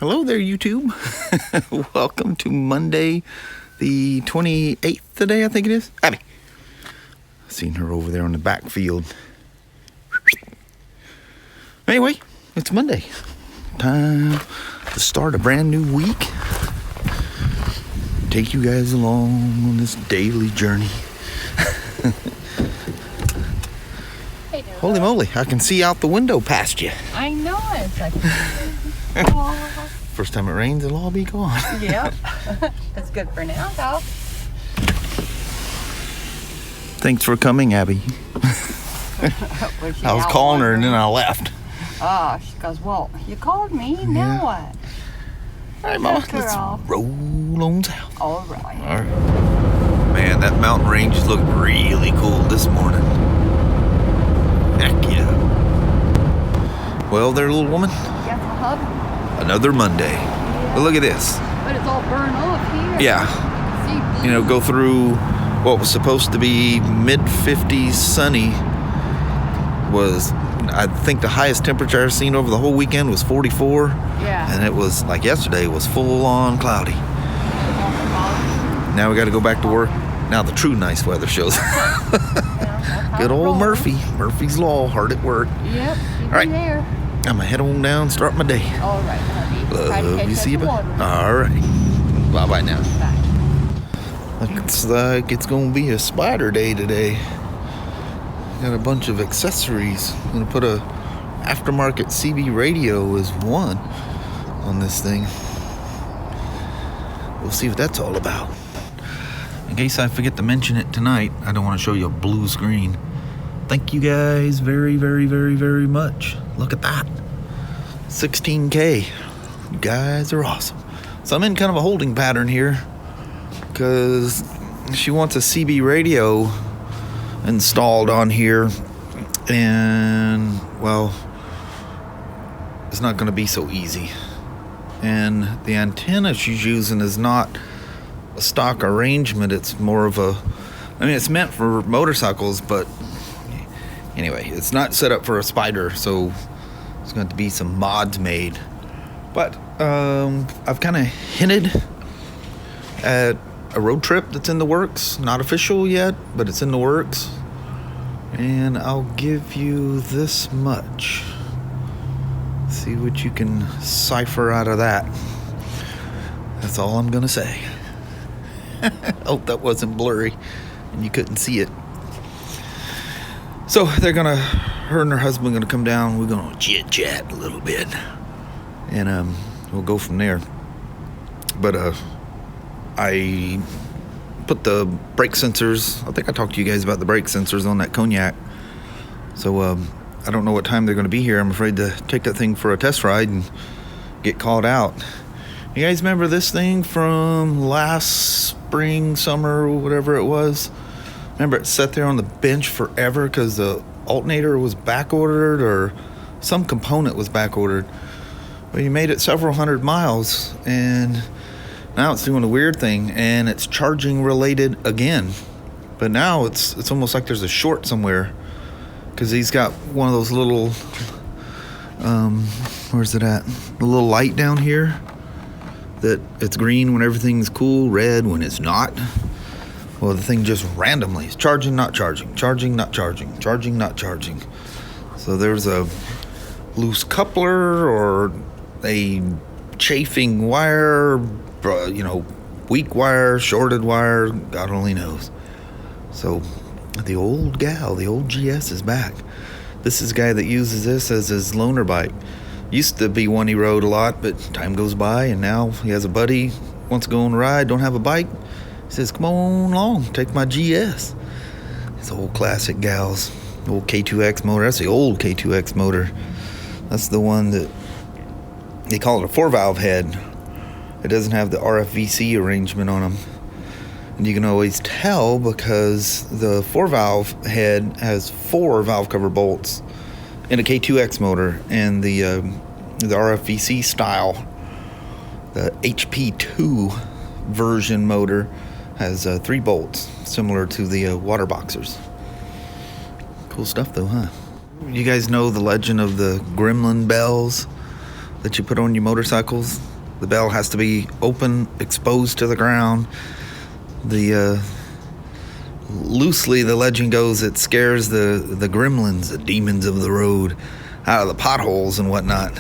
Hello there, YouTube. Welcome to Monday, the 28th today, I think it is. Abby. Seen her over there on the backfield. Anyway, it's Monday. Time to start a brand new week. Take you guys along on this daily journey. Hey, holy moly, I can see out the window past you. I know it. Like, First time it rains, it'll all be gone. Yep. That's good for now, though. Thanks for coming, Abby. I was calling her and then I left. Oh, she goes, well, you called me, now what? All right, Mama, let's roll on south. All right. All right. Man, that mountain range looked really cool this morning. Heck yeah. Well, there, little woman. Yes, hub. Another Monday. Yeah. But look at this. But it's all burned off here. Yeah. See, You know, go through what was supposed to be mid-50s sunny was, I think the highest temperature I've seen over the whole weekend was 44. Yeah. And it was, like yesterday, was full-on cloudy. Now we got to go back to work. Now the true nice weather shows. Good old Murphy. Murphy's Law, hard at work. Yep. All right. There. I'm going to head on down and start my day. All right, honey. Love you, see you. All right. Bye-bye now. Bye. Looks like it's going to be a Spyder day today. Got a bunch of accessories. I'm going to put a aftermarket CB radio as one on this thing. We'll see what that's all about. In case I forget to mention it tonight, I don't want to show you a blue screen. Thank you guys very, very, very, very much. Look at that. 16K. You guys are awesome. So I'm in kind of a holding pattern here because she wants a CB radio installed on here, and well, it's not going to be so easy. And the antenna she's using is not a stock arrangement. It's more of a, I mean, it's meant for motorcycles, but anyway, it's not set up for a Spyder, so there's going to be some mods made. But I've kind of hinted at a road trip that's in the works. Not official yet, but it's in the works. And I'll give you this much. See what you can cipher out of that. That's all I'm gonna say. Hope that wasn't blurry and you couldn't see it. So her and her husband gonna come down. We're gonna chit chat a little bit, and we'll go from there. But I put the brake sensors, I think I talked to you guys about the brake sensors on that Cognac. So I don't know what time they're going to be here. I'm afraid to take that thing for a test ride and get called out. You guys remember this thing from last spring, summer, whatever it was? Remember it sat there on the bench forever because the alternator was back ordered or some component was back ordered. Well, you made it several hundred miles and now it's doing a weird thing, and it's charging related again. But now it's almost like there's a short somewhere, because he's got one of those little, where's it at? The little light down here that it's green when everything's cool, red when it's not. Well, the thing just randomly is charging, not charging, charging, not charging, charging, not charging. So there's a loose coupler or a chafing wire, you know, weak wire, shorted wire, God only knows. So the old gal, the old GS is back. This is a guy that uses this as his loaner bike. Used to be one he rode a lot, but time goes by and now he has a buddy, wants to go on a ride, don't have a bike. He says, come on along, take my GS. It's old classic gals, old K2X motor. That's the old K2X motor. That's the one that they call it a 4-valve head. It doesn't have the RFVC arrangement on them. And you can always tell because the 4-valve head has 4 valve cover bolts in a K2X motor, and the RFVC style, the HP2 version motor, has 3 bolts, similar to the water boxers. Cool stuff though, huh? You guys know the legend of the Gremlin bells that you put on your motorcycles? The bell has to be open, exposed to the ground. Loosely, the legend goes it scares the gremlins, the demons of the road, out of the potholes and whatnot.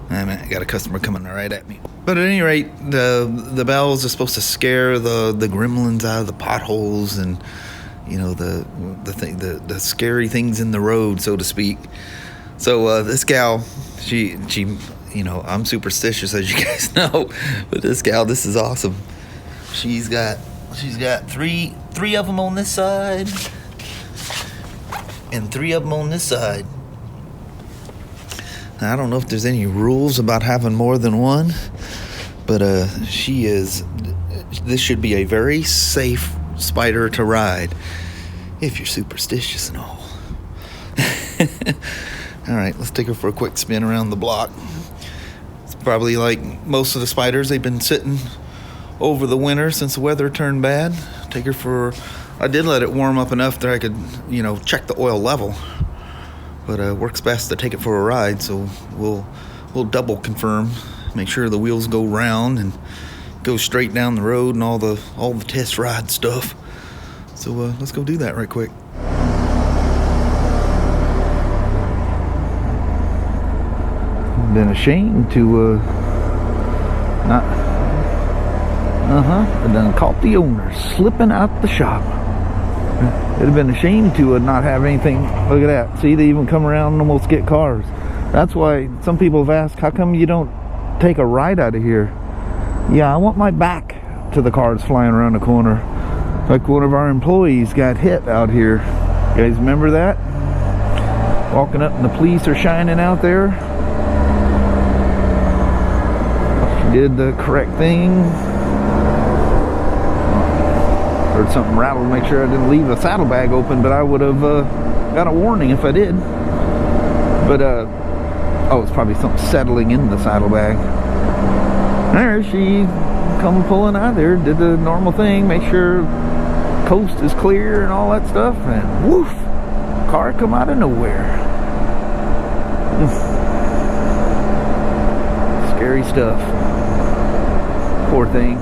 I got a customer coming right at me. But at any rate, the bells are supposed to scare the gremlins out of the potholes and, you know, the scary things in the road, so to speak. So this gal, she you know, I'm superstitious, as you guys know, but this gal, this is awesome. She's got three of them on this side and 3 of them on this side. Now, I don't know if there's any rules about having more than one, but this should be a very safe Spyder to ride if you're superstitious and all. All right, let's take her for a quick spin around the block. It's probably like most of the Spyders, they've been sitting over the winter since the weather turned bad. Take her for, I did let it warm up enough that I could, you know, check the oil level. But it works best to take it for a ride, so we'll double confirm, make sure the wheels go round and go straight down the road and all the test ride stuff. So let's go do that right quick. Been ashamed to not. I done caught the owner slipping out the shop. It'd have been a shame to not have anything. Look at that. See, they even come around and almost get cars. That's why some people have asked, how come you don't take a ride out of here? Yeah, I want my back to the cars flying around the corner. Like one of our employees got hit out here. You guys remember that? Walking up and the police are shining out there. She did the correct thing. Heard something rattle to make sure I didn't leave a saddlebag open, but I would have got a warning if I did. But oh, it's probably something settling in the saddlebag. There she come pulling out there, did the normal thing, make sure coast is clear and all that stuff, and woof, car come out of nowhere. Scary stuff. Poor thing.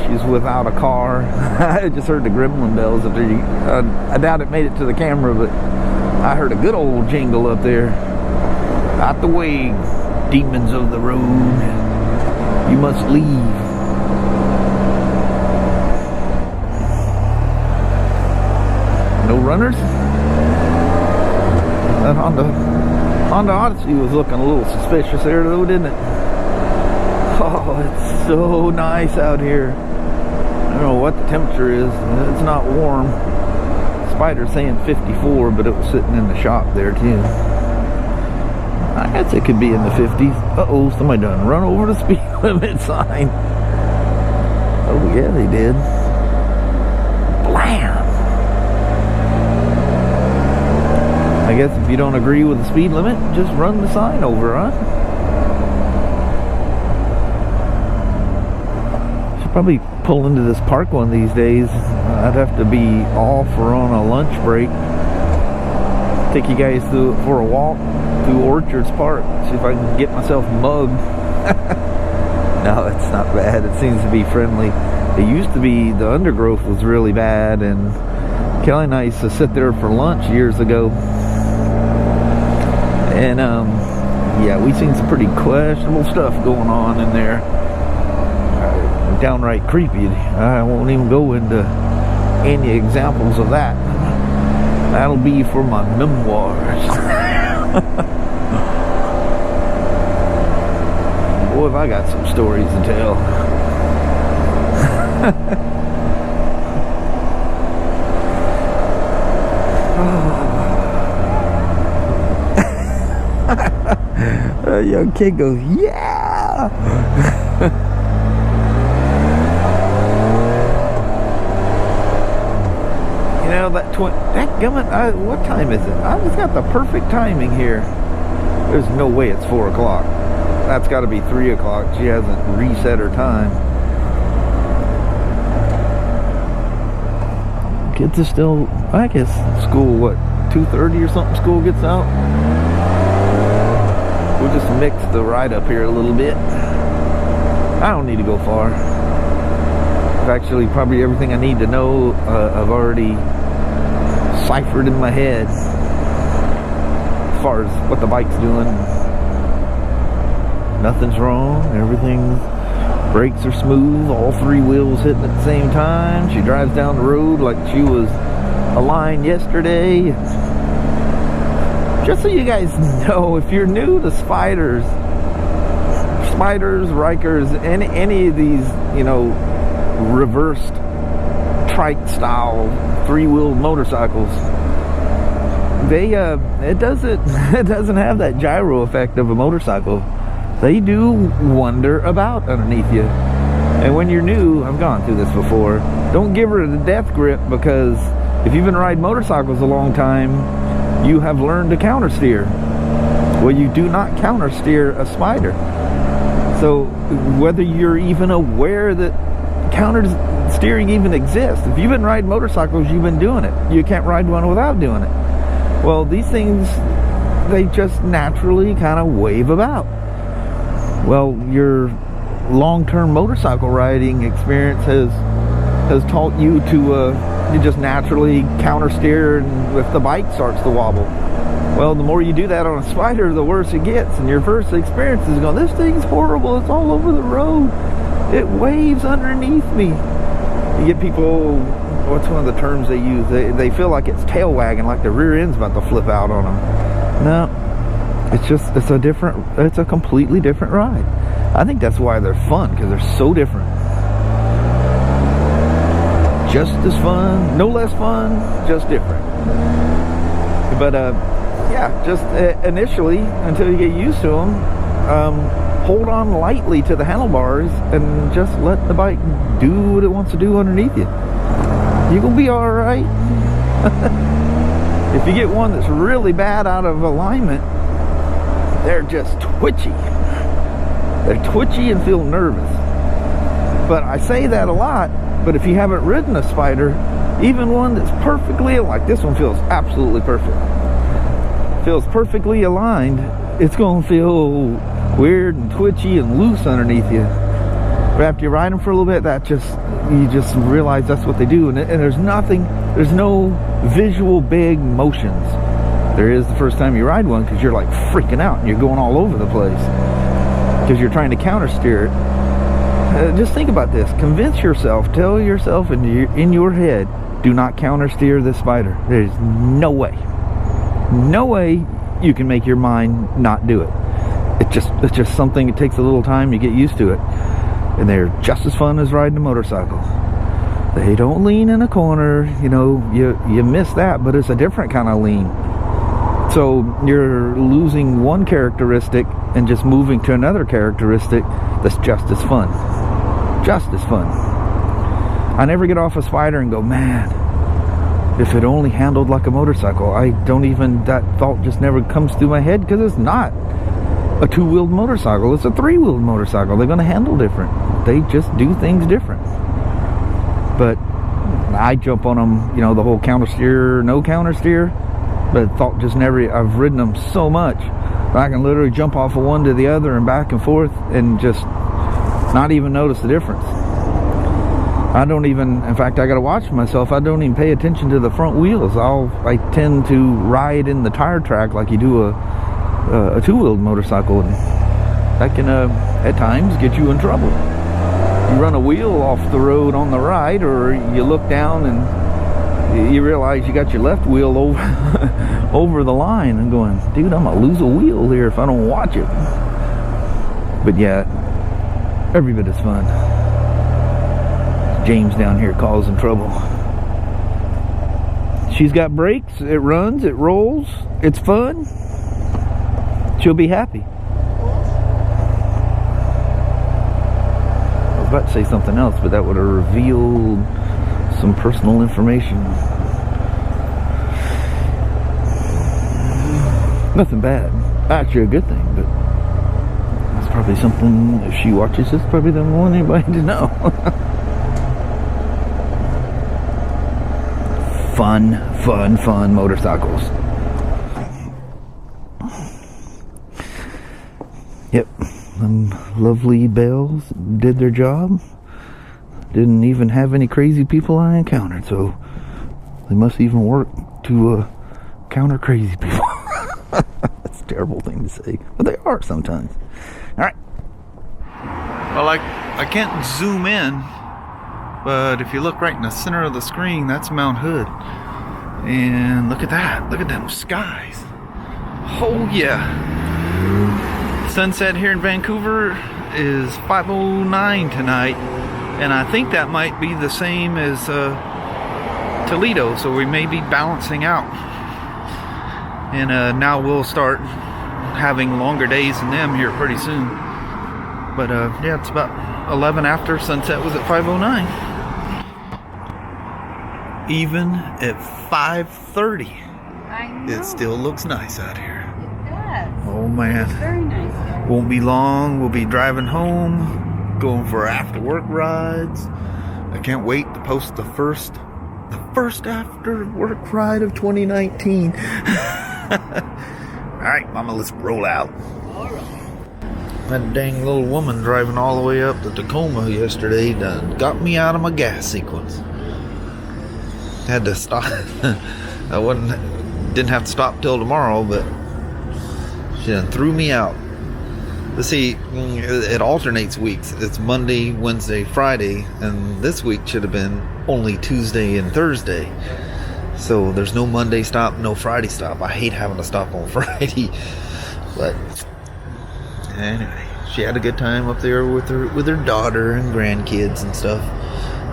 She's without a car. I just heard the gremlin bells up there. I doubt it made it to the camera, but I heard a good old jingle up there. Out the way, demons of the road. You must leave. No runners? That Honda Odyssey was looking a little suspicious there though, didn't it? Oh, it's so nice out here. I don't know what the temperature is. It's not warm. Spyder's saying 54, but it was sitting in the shop there too. I guess it could be in the 50s. Uh-oh, somebody done run over the speed limit sign. Oh yeah, they did. Blam! I guess if you don't agree with the speed limit, just run the sign over, huh? Probably pull into this park one of these days. I'd have to be off or on a lunch break. Take you guys for a walk through Orchards Park. See if I can get myself mugged. No, it's not bad. It seems to be friendly. It used to be the undergrowth was really bad, and Kelly and I used to sit there for lunch years ago. And yeah, we seen some pretty questionable stuff going on in there. Downright creepy. I won't even go into any examples of that. That'll be for my memoirs. Boy, have I got some stories to tell. A young kid goes, yeah. You know, what time is it? I just got the perfect timing here. There's no way it's 4 o'clock. That's got to be 3 o'clock. She hasn't reset her time. Kids are still, I guess, school, what, 2:30 or something school gets out? We'll just mix the ride up here a little bit. I don't need to go far. Actually, probably everything I need to know I've already ciphered in my head as far as what the bike's doing. Nothing's wrong. Everything's brakes are smooth. All three wheels hitting at the same time. She drives down the road like she was aligned yesterday. Just so you guys know, if you're new to Spyders, Rikers, any of these, you know, reversed trike style three-wheel motorcycles, they it doesn't have that gyro effect of a motorcycle. They do wander about underneath you. And when you're new, I've gone through this before, don't give her the death grip, because if you've been riding motorcycles a long time, you have learned to counter steer. Well, you do not counter steer a Spyder. So whether you're even aware that counter steering even exists, if you've been riding motorcycles, you've been doing it. You can't ride one without doing it. Well, these things, they just naturally kind of wave about. Well, your long-term motorcycle riding experience has taught you to you just naturally counter steer if the bike starts to wobble. Well, the more you do that on a Spyder, the worse it gets. And your first experience is going, this thing's horrible, it's all over the road, it waves underneath me. You get people, what's one of the terms they use? They feel like it's tail wagging, like the rear end's about to flip out on them. No, it's a completely different ride. I think that's why they're fun, because they're so different. Just as fun, no less fun, just different. But yeah, just initially, until you get used to them, hold on lightly to the handlebars and just let the bike do what it wants to do underneath you. You're gonna be all right. If you get one that's really bad out of alignment, they're just twitchy. They're twitchy and feel nervous. But I say that a lot, but if you haven't ridden a Spyder, even one that's perfectly, like this one feels absolutely perfect, feels perfectly aligned, it's going to feel weird and twitchy and loose underneath you. But after you ride them for a little bit, you just realize that's what they do. And there's no visual big motions. There is the first time you ride one, because you're like freaking out and you're going all over the place because you're trying to counter steer it. Just think about this. Convince yourself, tell yourself in your head, do not counter steer this Spyder. There's no way you can make your mind not do it. It's just something, it takes a little time, you get used to it. And they're just as fun as riding a motorcycle. They don't lean in a corner, you know, you miss that, but it's a different kind of lean. So you're losing one characteristic and just moving to another characteristic that's just as fun. Just as fun. I never get off a Spyder and go, man, if it only handled like a motorcycle. That thought just never comes through my head, because it's not a two-wheeled motorcycle, it's a three-wheeled motorcycle. They're going to handle different. They just do things different. But I jump on them, you know, the whole counter steer, no counter steer. But thought just never, I've ridden them so much, I can literally jump off of one to the other and back and forth and just not even notice the difference. I don't even, in fact, I got to watch myself. I don't even pay attention to the front wheels. I tend to ride in the tire track like you do a two-wheeled motorcycle, and that can at times get you in trouble. You run a wheel off the road on the right, or you look down and you realize you got your left wheel over the line and going, dude, I'm gonna lose a wheel here if I don't watch it. But yeah, every bit is fun. James down here causing trouble. She's got brakes, it runs, it rolls, it's fun. She'll be happy. I was about to say something else, but that would have revealed some personal information. Nothing bad. Actually a good thing, but it's probably something, if she watches this, probably doesn't want anybody to know. Fun motorcycles. Yep, them lovely bells did their job. Didn't even have any crazy people I encountered, so they must even work to counter crazy people. That's a terrible thing to say, but they are sometimes. All right. Well, I can't zoom in, but if you look right in the center of the screen, that's Mount Hood. And look at that. Look at them skies. Oh, yeah. Sunset here in Vancouver is 5:09 tonight, and I think that might be the same as Toledo, so we may be balancing out. And now we'll start having longer days than them here pretty soon. But yeah, it's about 11 after. Sunset was at 5:09. Even at 5:30, it still looks nice out here. It does. Oh man. It's very nice here. Won't be long. We'll be driving home, going for after work rides. I can't wait to post the first after work ride of 2019. Alright, mama, let's roll out. That dang little woman driving all the way up to Tacoma yesterday done got me out of my gas sequence. Had to stop. Didn't have to stop till tomorrow, but she done threw me out. Let's see, it alternates weeks. It's Monday, Wednesday, Friday, and this week should have been only Tuesday and Thursday. So there's no Monday stop, no Friday stop. I hate having to stop on Friday. But anyway, she had a good time up there with her daughter and grandkids and stuff.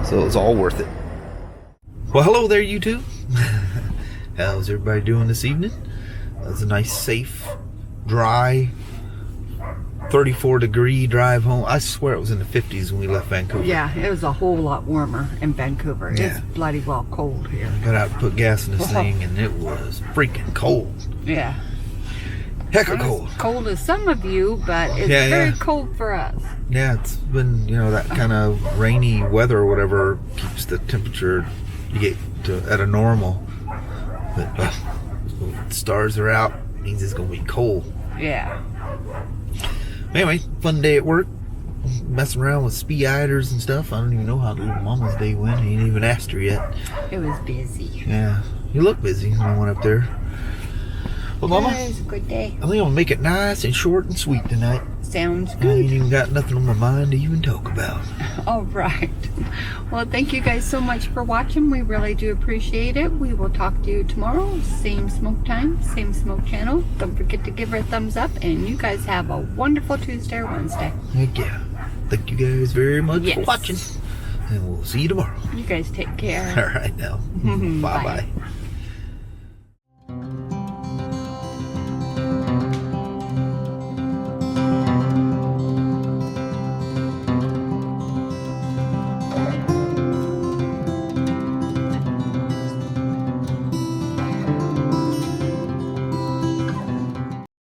So it was all worth it. Well, hello there, YouTube. How's everybody doing this evening? That was a nice, safe, dry, 34-degree drive home. I swear it was in the 50s when we left Vancouver. Yeah, it was a whole lot warmer in Vancouver. Yeah. It's bloody well cold here. Got out to put gas in this thing, and it was freaking cold. Yeah. Heck of cold. Cold as some of you, but it's very cold for us. Yeah, it's been, that kind of rainy weather or whatever keeps the temperature you get to at a normal. But the stars are out. It means it's going to be cold. Yeah. Anyway, fun day at work. Messing around with Spyders and stuff. I don't even know how little mama's day went. I ain't even asked her yet. It was busy. Yeah, you look busy when I went up there. Well, Mama, It was a good day. I think I'm going to make it nice and short and sweet tonight. Sounds I ain't good. even got nothing on my mind to even talk about. All right. Well, thank you guys so much for watching. We really do appreciate it. We will talk to you tomorrow. Same smoke time, same smoke channel. Don't forget to give her a thumbs up. And you guys have a wonderful Tuesday or Wednesday. Heck yeah. Thank you guys very much for watching. And we'll see you tomorrow. You guys take care. All right now. Bye-bye.